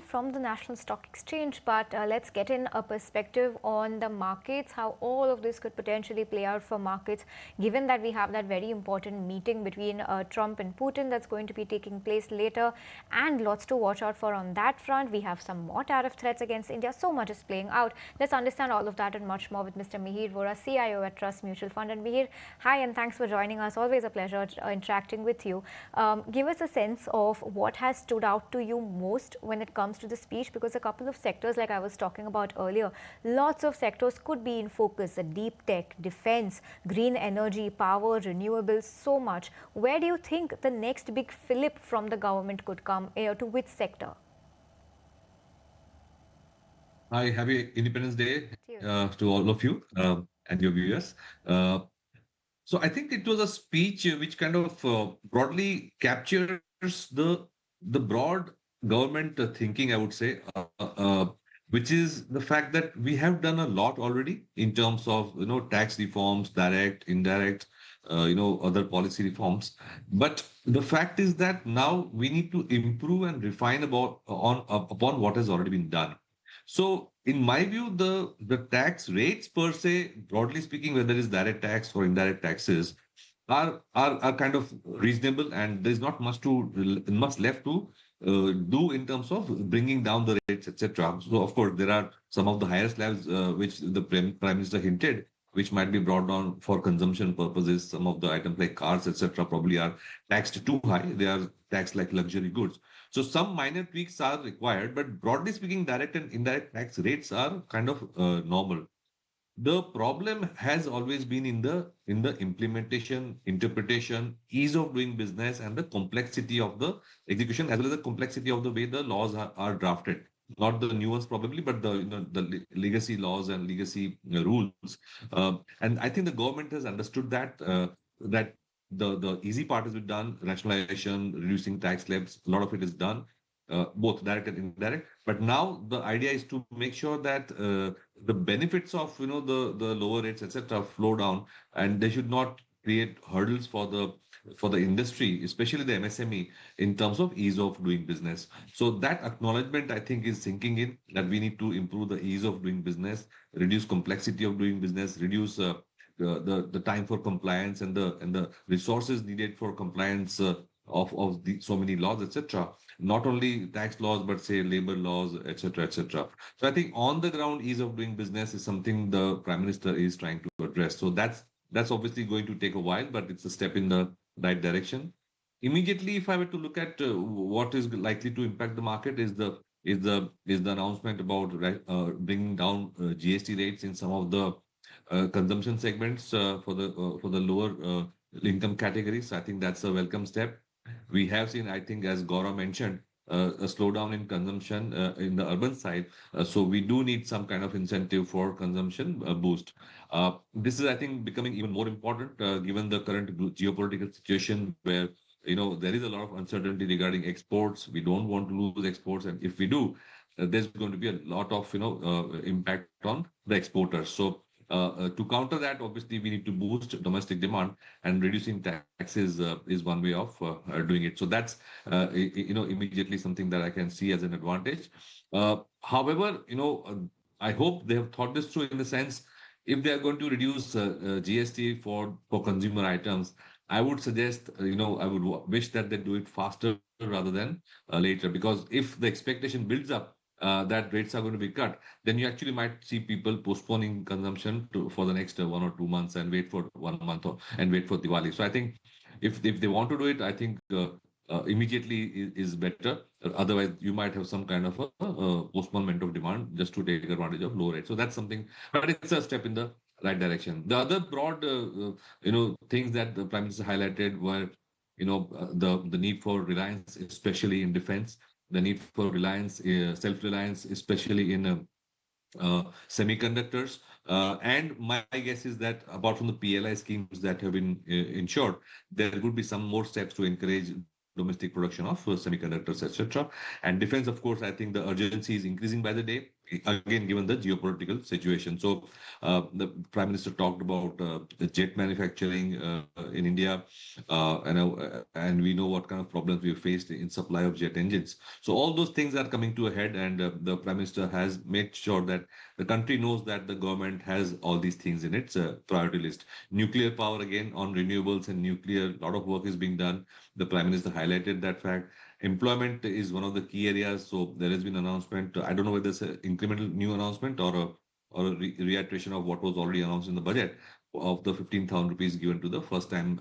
in from the National Stock Exchange, but let's get in a perspective on the markets, how all of this could potentially play out for markets, given that we have that very important meeting between Trump and Putin that's going to be taking place later, and lots to watch out for on that front. We have some more tariff threats against India. So much is playing out. Let's understand all of that and much more with Mr. Mihir Vora, CIO at Trust Mutual Fund. And Mihir, hi, and thanks for joining us. Always a pleasure interacting with you. Give us a sense of what has stood out to you most when it comes to the speech, because a couple of sectors, like I was talking about earlier, lots of sectors could be in focus: deep tech, defense, green energy, power, renewables, so much. Where do you think the next big fillip from the government could come, to which sector? Hi, happy Independence Day To you. to all of you and your viewers. Uh, so I think it was a speech which kind of broadly captures the broad government thinking, I would say, which is the fact that we have done a lot already in terms of tax reforms, direct, indirect, other policy reforms. But the fact is that now we need to improve and refine upon what has already been done. So, in my view, the tax rates per se, broadly speaking, whether it's direct tax or indirect taxes, are kind of reasonable, and there's not much left to do in terms of bringing down the rates, etc. So, of course, there are some of the higher slabs which the Prime Minister hinted, which might be brought down for consumption purposes. Some of the items like cars, etc., probably are taxed too high. They are taxed like luxury goods. So some minor tweaks are required, but broadly speaking, direct and indirect tax rates are kind of normal. The problem has always been in the implementation, interpretation, ease of doing business, and the complexity of the execution, as well as the complexity of the way the laws are drafted. Not the new ones probably, but the legacy laws and legacy rules. And I think the government has understood that the easy part has been done, rationalization, reducing tax slabs. A lot of it is done, both direct and indirect. But now the idea is to make sure that the benefits of the lower rates etc. flow down, and they should not create hurdles for the industry, especially the MSME, in terms of ease of doing business. So that acknowledgement, I think, is sinking in, that we need to improve the ease of doing business, reduce complexity of doing business, reduce the time for compliance and the resources needed for compliance of so many laws, etc. Not only tax laws, but say labor laws, etc., etc. So I think on the ground, ease of doing business is something the Prime Minister is trying to address. So that's obviously going to take a while, but it's a step in the right direction. Immediately, if I were to look at what is likely to impact the market, is the announcement about bringing down GST rates in some of the consumption segments for the lower income categories. I think that's a welcome step. We have seen, I think, as Gaurav mentioned, a slowdown in consumption in the urban side. So we do need some kind of incentive for consumption boost. This is, I think, becoming even more important given the current geopolitical situation where there is a lot of uncertainty regarding exports. We don't want to lose exports, and if we do, there's going to be a lot of impact on the exporters. So to counter that, obviously, we need to boost domestic demand, and reducing taxes is one way of doing it. So that's immediately something that I can see as an advantage. However, I hope they have thought this through in the sense, if they are going to reduce GST for consumer items, I would suggest, I would wish that they do it faster rather than later, because if the expectation builds up that rates are going to be cut, then you actually might see people postponing consumption for the next 1 or 2 months, and wait for 1 month and wait for Diwali. So I think if they want to do it, I think immediately is better. Otherwise, you might have some kind of a postponement of demand just to take advantage of low rates. So that's something, but it's a step in the right direction. The other broad, things that the Prime Minister highlighted were, the need for reliance, especially in defense, the need for reliance, self-reliance, especially in semiconductors. And my guess is that apart from the PLI schemes that have been ensured, there would be some more steps to encourage domestic production of semiconductors, etc. And defense, of course, I think the urgency is increasing by the day. again, given the geopolitical situation. So the Prime Minister talked about the jet manufacturing in India, and we know what kind of problems we faced in supply of jet engines. So all those things are coming to a head, and the Prime Minister has made sure that the country knows that the government has all these things in its priority list. Nuclear power, again, on renewables and nuclear, a lot of work is being done. The Prime Minister highlighted that fact. Employment is one of the key areas. So there has been announcement. I don't know whether it's an incremental new announcement or a reiteration of what was already announced in the budget of the 15,000 rupees given to the first time